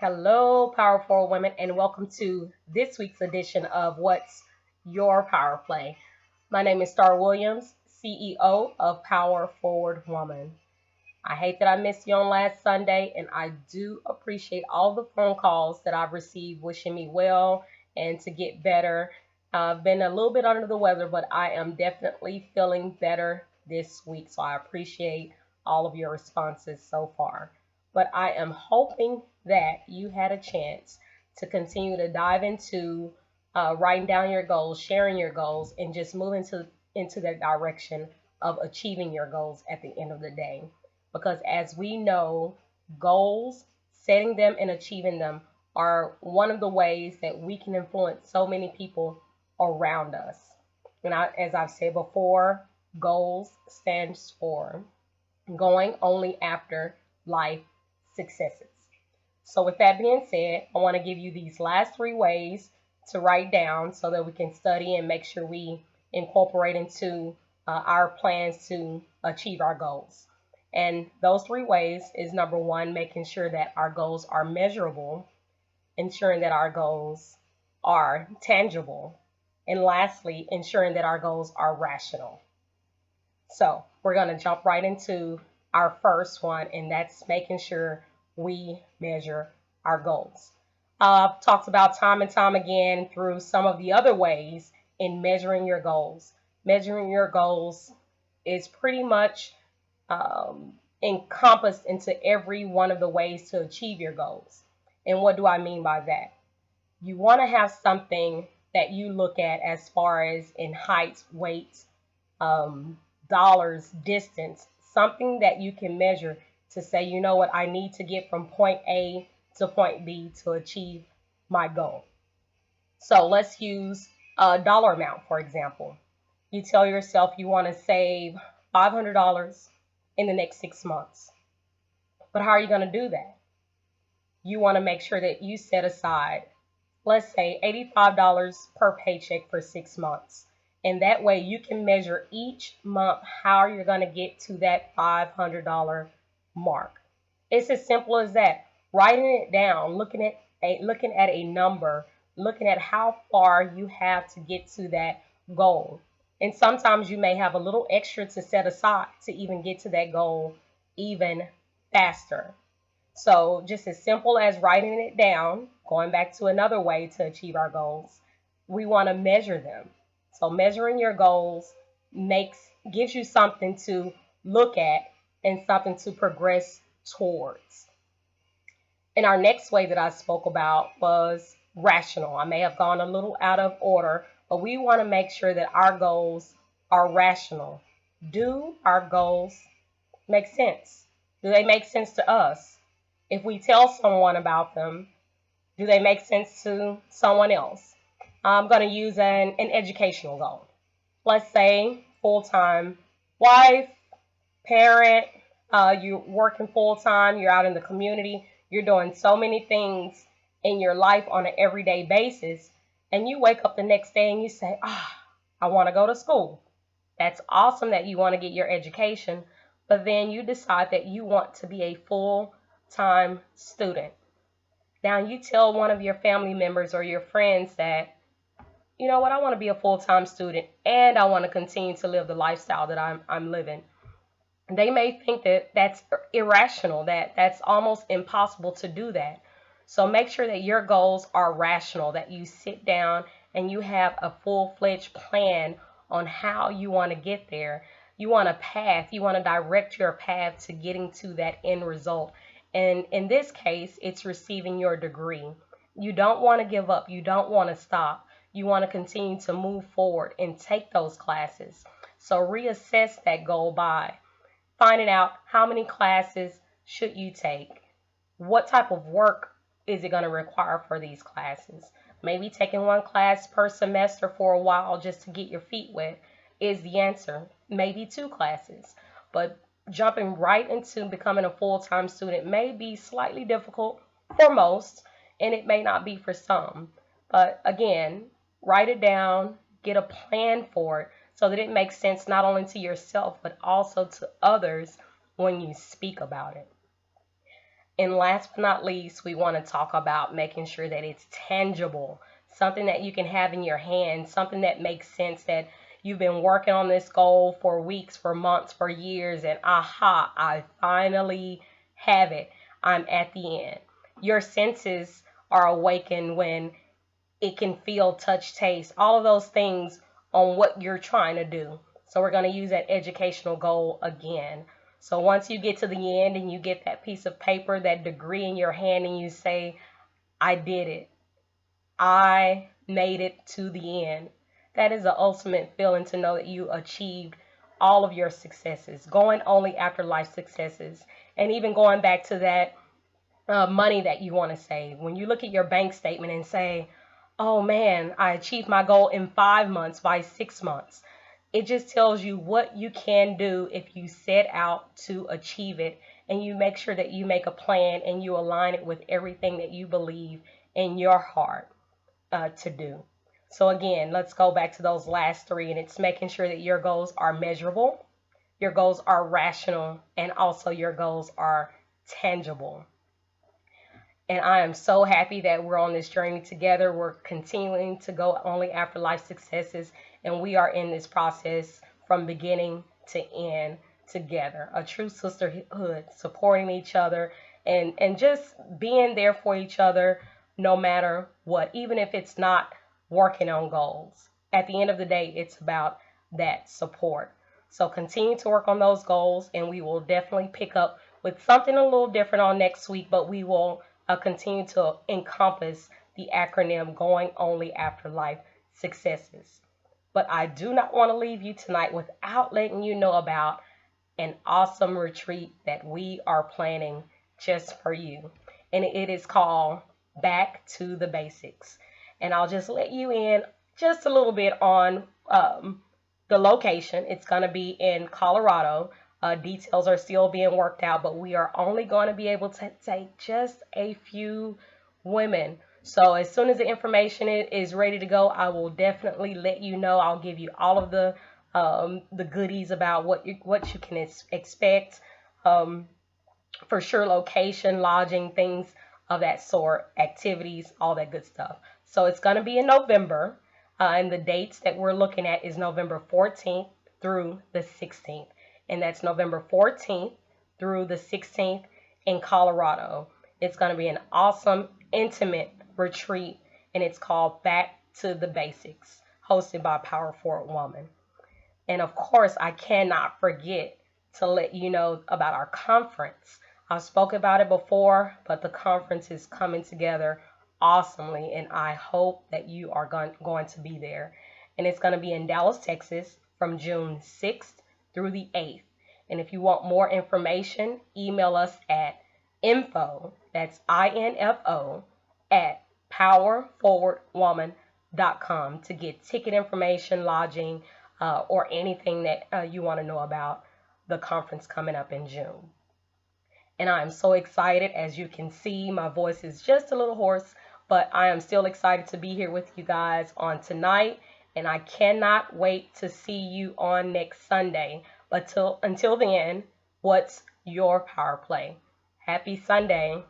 Hello, powerful women, and welcome to this week's edition of What's Your Power Play. My name is Star Williams, CEO of Power Forward Woman. I hate that I missed you on last Sunday, and I do appreciate all the phone calls that I've received wishing me well and to get better. I've been a little bit under the weather, but I am definitely feeling better this week, so I appreciate all of your responses so far. But I am hoping that you had a chance to continue to dive into writing down your goals, sharing your goals, and just move into the direction of achieving your goals at the end of the day. Because as we know, goals, setting them and achieving them are one of the ways that we can influence so many people around us. And as I've said before, goals stands for going only after life successes. So with that being said, I want to give you these last three ways to write down so that we can study and make sure we incorporate into our plans to achieve our goals. And those three ways is number one, making sure that our goals are measurable, ensuring that our goals are tangible, and lastly, ensuring that our goals are rational. So we're going to jump right into our first one, and that's making sure we measure our goals. I've talked about time and time again through some of the other ways in measuring your goals. Measuring your goals is pretty much encompassed into every one of the ways to achieve your goals. And what do I mean by that? You want to have something that you look at as far as in height, weight, dollars, distance, something that you can measure to say, you know what, I need to get from point A to point B to achieve my goal. So let's use a dollar amount, for example. You tell yourself you want to save $500 in the next 6 months. But how are you going to do that? You want to make sure that you set aside, let's say, $85 per paycheck for 6 months. And that way you can measure each month how you're going to get to that $500 mark. It's as simple as that. Writing it down, looking at a number, looking at how far you have to get to that goal. And sometimes you may have a little extra to set aside to even get to that goal even faster. So just as simple as writing it down, going back to another way to achieve our goals, we want to measure them. So measuring your goals gives you something to look at and something to progress towards. And our next way that I spoke about was rational. I may have gone a little out of order, but we want to make sure that our goals are rational. Do our goals make sense? Do they make sense to us? If we tell someone about them, do they make sense to someone else? I'm going to use an educational goal. Let's say full-time wife, parent, you're working full-time, you're out in the community, you're doing so many things in your life on an everyday basis, and you wake up the next day and you say, I want to go to school. That's awesome that you want to get your education, but then you decide that you want to be a full-time student. Now you tell one of your family members or your friends that, you know what, I want to be a full-time student and I want to continue to live the lifestyle that I'm living. They may think that that's irrational, that that's almost impossible to do that. So make sure that your goals are rational, that you sit down and you have a full-fledged plan on how you want to get there. You want a path, you want to direct your path to getting to that end result. And in this case, it's receiving your degree. You don't want to give up. You don't want to stop. You want to continue to move forward and take those classes. So reassess that goal by finding out how many classes should you take. What type of work is it going to require for these classes? Maybe taking one class per semester for a while just to get your feet wet is the answer. Maybe 2 classes. But jumping right into becoming a full-time student may be slightly difficult for most, and it may not be for some. But again, write it down, get a plan for it so that it makes sense not only to yourself but also to others when you speak about it. And last but not least, we want to talk about making sure that it's tangible, something that you can have in your hand, something that makes sense, that you've been working on this goal for weeks, for months, for years, and aha, I finally have it. I'm at the end. Your senses are awakened when it can feel, touch, taste, all of those things on what you're trying to do. So we're going to use that educational goal again. So once you get to the end and you get that piece of paper, that degree in your hand, and you say, I did it. I made it to the end. That is the ultimate feeling, to know that you achieved all of your successes, going only after life successes. And even going back to that money that you want to save. When you look at your bank statement and say, oh man, I achieved my goal in 5 months, by 6 months. It just tells you what you can do if you set out to achieve it, and you make sure that you make a plan and you align it with everything that you believe in your heart to do. So again, let's go back to those last three, and it's making sure that your goals are measurable, your goals are rational, and also your goals are tangible. And I am so happy that we're on this journey together. We're continuing to go only after life successes, and we are in this process from beginning to end together. A true sisterhood, supporting each other, and just being there for each other no matter what, even if it's not working on goals. At the end of the day, it's about that support. So continue to work on those goals, and we will definitely pick up with something a little different on next week, but we will continue to encompass the acronym Going Only After Life Successes. But I do not want to leave you tonight without letting you know about an awesome retreat that we are planning just for you. And it is called Back to the Basics. And I'll just let you in just a little bit on the location. It's going to be in Colorado. Details are still being worked out, but we are only going to be able to take just a few women. So as soon as the information is ready to go, I will definitely let you know. I'll give you all of the goodies about what you can expect. For sure, location, lodging, things of that sort, activities, all that good stuff. So it's going to be in November, and the dates that we're looking at is November 14th through the 16th. And that's November 14th through the 16th in Colorado. It's going to be an awesome, intimate retreat, and it's called Back to the Basics, hosted by Power Forward Woman. And of course, I cannot forget to let you know about our conference. I've spoken about it before, but the conference is coming together awesomely, and I hope that you are going to be there. And it's going to be in Dallas, Texas, from June 6th through the 8th. And if you want more information, email us at info, that's INFO, at powerforwardwoman.com to get ticket information, lodging, or anything that you want to know about the conference coming up in June. And I am so excited. As you can see, my voice is just a little hoarse, but I am still excited to be here with you guys on tonight. And I cannot wait to see you on next Sunday. But until then, what's your power play? Happy Sunday.